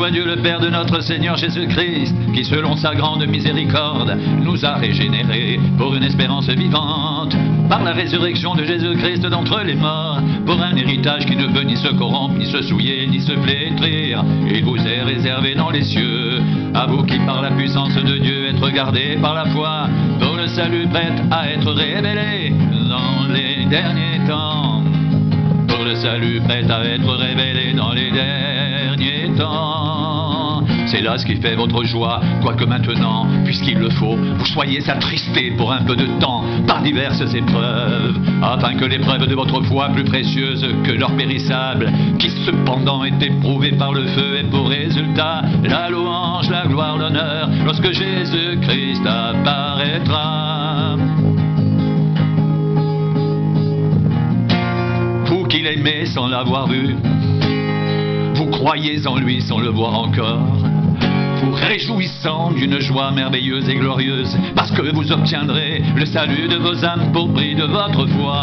soit Dieu le Père de notre Seigneur Jésus-Christ, qui selon sa grande miséricorde nous a régénérés pour une espérance vivante, par la résurrection de Jésus-Christ d'entre les morts, pour un héritage qui ne peut ni se corrompre, ni se souiller, ni se flétrir. Il vous est réservé dans les cieux, à vous qui par la puissance de Dieu êtes regardés par la foi, pour le salut prêt à être révélé dans les derniers temps. Pour le salut prêt à être révélé dans les derniers temps. C'est là ce qui fait votre joie, quoique maintenant, puisqu'il le faut, vous soyez attristés pour un peu de temps par diverses épreuves, afin que l'épreuve de votre foi, plus précieuse que l'or périssable, qui cependant est éprouvée par le feu, ait pour résultat la louange, la gloire, l'honneur, lorsque Jésus-Christ apparaîtra. Vous qui l'aimez sans l'avoir vu, vous croyez en lui sans le voir encore, vous réjouissant d'une joie merveilleuse et glorieuse, parce que vous obtiendrez le salut de vos âmes pour prix de votre foi.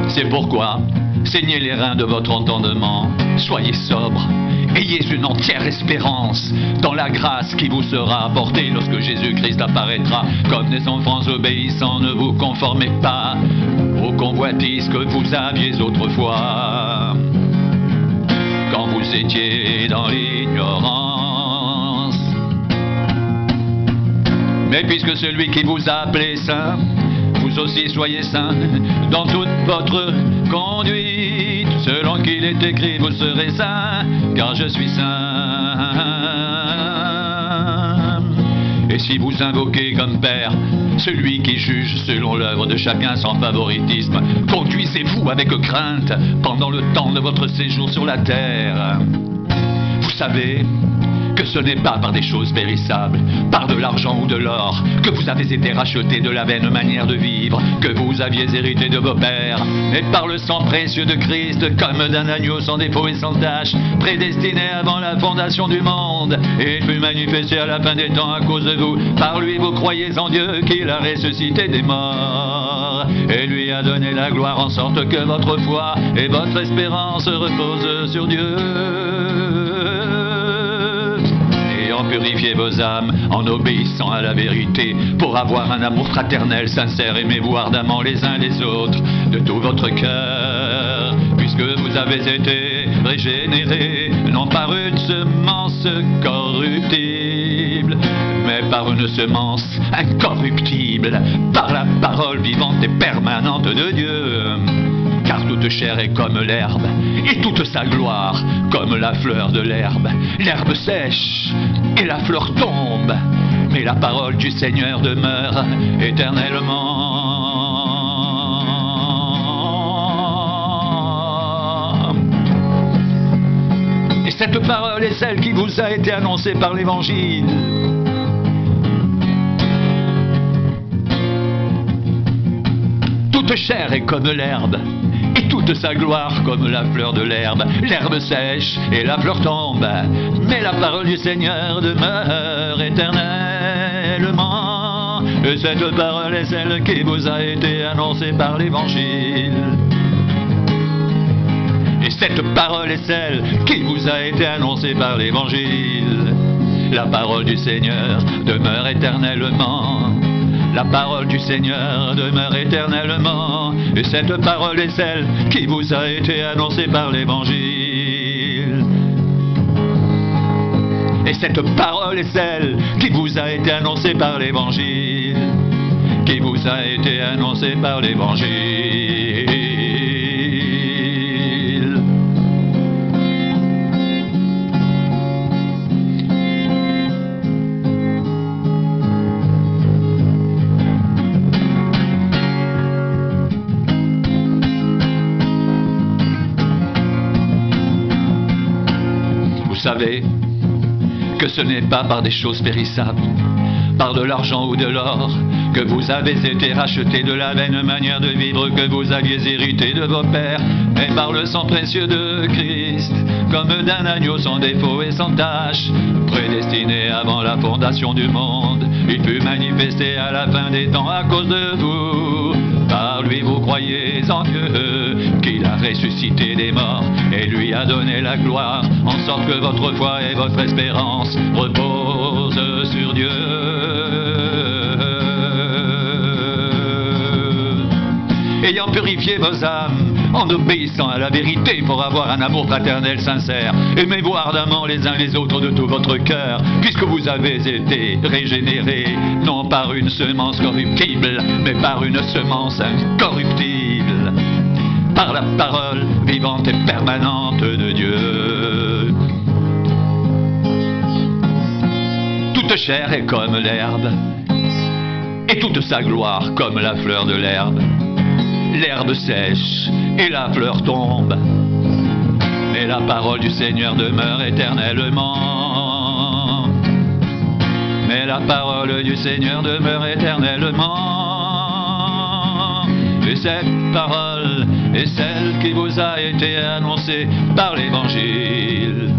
C'est pourquoi, saignez les reins de votre entendement, soyez sobres, ayez une entière espérance dans la grâce qui vous sera apportée lorsque Jésus-Christ apparaîtra. Comme des enfants obéissants, ne vous conformez pas aux convoitises que vous aviez autrefois, quand vous étiez dans l'ignorance. Mais puisque celui qui vous a appelé saint, vous aussi soyez saints dans toute votre conduite, selon qu'il est écrit, vous serez saints, car je suis saint. Et si vous invoquez comme Père celui qui juge selon l'œuvre de chacun sans favoritisme, conduisez-vous avec crainte pendant le temps de votre séjour sur la terre. Vous savez que ce n'est pas par des choses périssables, par de l'argent ou de l'or, que vous avez été rachetés de la vaine manière de vivre que vous aviez hérité de vos pères, mais par le sang précieux de Christ, comme d'un agneau sans défaut et sans tache, prédestiné avant la fondation du monde, et il fut manifesté à la fin des temps à cause de vous. Par lui vous croyez en Dieu, qui l'a ressuscité des morts, et lui a donné la gloire, en sorte que votre foi et votre espérance reposent sur Dieu. Purifiez vos âmes en obéissant à la vérité, pour avoir un amour fraternel sincère. Aimez-vous ardemment les uns les autres de tout votre cœur, puisque vous avez été régénérés, non par une semence corruptible, mais par une semence incorruptible, par la parole vivante et permanente de Dieu. Car toute chair est comme l'herbe, et toute sa gloire comme la fleur de l'herbe. L'herbe sèche et la fleur tombe, mais la parole du Seigneur demeure éternellement. Et cette parole est celle qui vous a été annoncée par l'Évangile. Toute chair est comme l'herbe, et toute sa gloire comme la fleur de l'herbe. L'herbe sèche et la fleur tombe, mais la parole du Seigneur demeure éternellement. Et cette parole est celle qui vous a été annoncée par l'Évangile. Et cette parole est celle qui vous a été annoncée par l'Évangile. La parole du Seigneur demeure éternellement. La parole du Seigneur demeure éternellement, et cette parole est celle qui vous a été annoncée par l'Évangile. Et cette parole est celle qui vous a été annoncée par l'Évangile, qui vous a été annoncée par l'Évangile. Vous savez que ce n'est pas par des choses périssables, par de l'argent ou de l'or, que vous avez été rachetés de la vaine manière de vivre que vous aviez hérité de vos pères, mais par le sang précieux de Christ, comme d'un agneau sans défaut et sans tache, prédestiné avant la fondation du monde. Il fut manifesté à la fin des temps à cause de vous, par par lui vous croyez en Dieu, qu'il a ressuscité des morts et lui a donné la gloire, en sorte que votre foi et votre espérance reposent sur Dieu. Ayant purifié vos âmes, en obéissant à la vérité pour avoir un amour fraternel sincère, aimez-vous ardemment les uns les autres de tout votre cœur, puisque vous avez été régénérés, non par une semence corruptible, mais par une semence incorruptible, par la parole vivante et permanente de Dieu. Toute chair est comme l'herbe, et toute sa gloire comme la fleur de l'herbe. L'herbe sèche et la fleur tombe, mais la parole du Seigneur demeure éternellement. Mais la parole du Seigneur demeure éternellement. Et cette parole est celle qui vous a été annoncée par l'Évangile.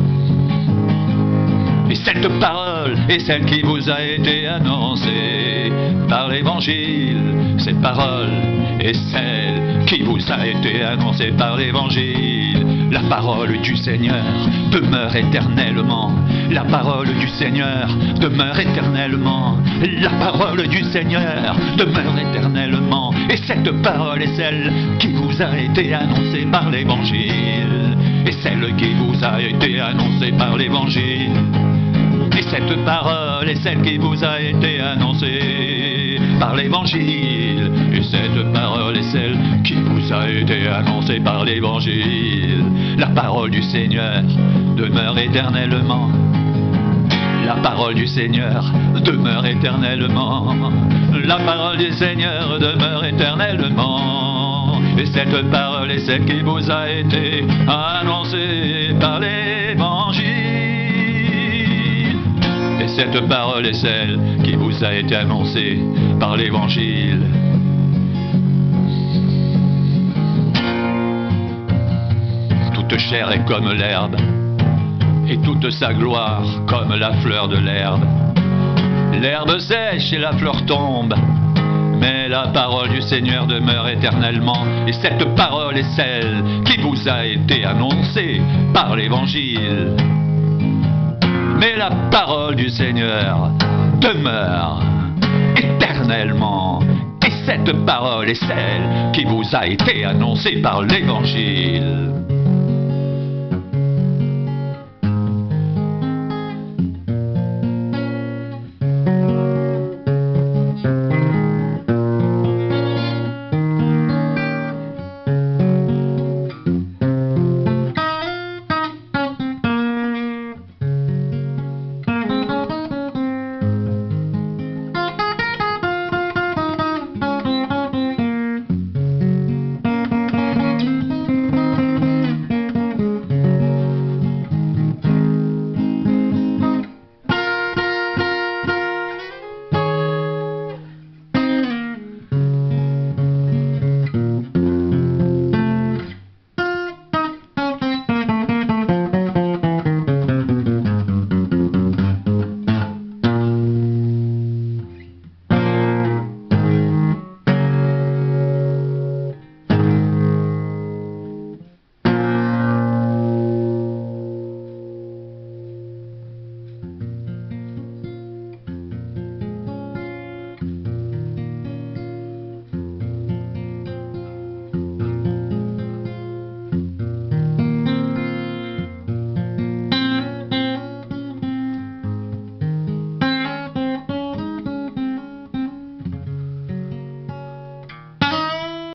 Et cette parole est celle qui vous a été annoncée par l'Évangile. Cette parole est celle qui vous a été annoncée par l'Évangile. La parole du Seigneur demeure éternellement. La parole du Seigneur demeure éternellement. La parole du Seigneur demeure éternellement. Et cette parole est celle qui vous a été annoncée par l'Évangile. Et celle qui vous a été annoncée par l'Évangile. Et cette parole est celle qui vous a été annoncée par l'Évangile. Et cette parole est celle qui vous a été annoncée par l'Évangile. La parole du Seigneur demeure éternellement. La parole du Seigneur demeure éternellement. La parole du Seigneur demeure éternellement. Et cette parole est celle qui vous a été annoncée par l'Évangile. Et cette parole est celle qui vous a été annoncée par l'Évangile. Toute chair est comme l'herbe, et toute sa gloire comme la fleur de l'herbe. L'herbe sèche et la fleur tombe, mais la parole du Seigneur demeure éternellement. Et cette parole est celle qui vous a été annoncée par l'Évangile. Mais la parole du Seigneur demeure éternellement. Et cette parole est celle qui vous a été annoncée par l'Évangile.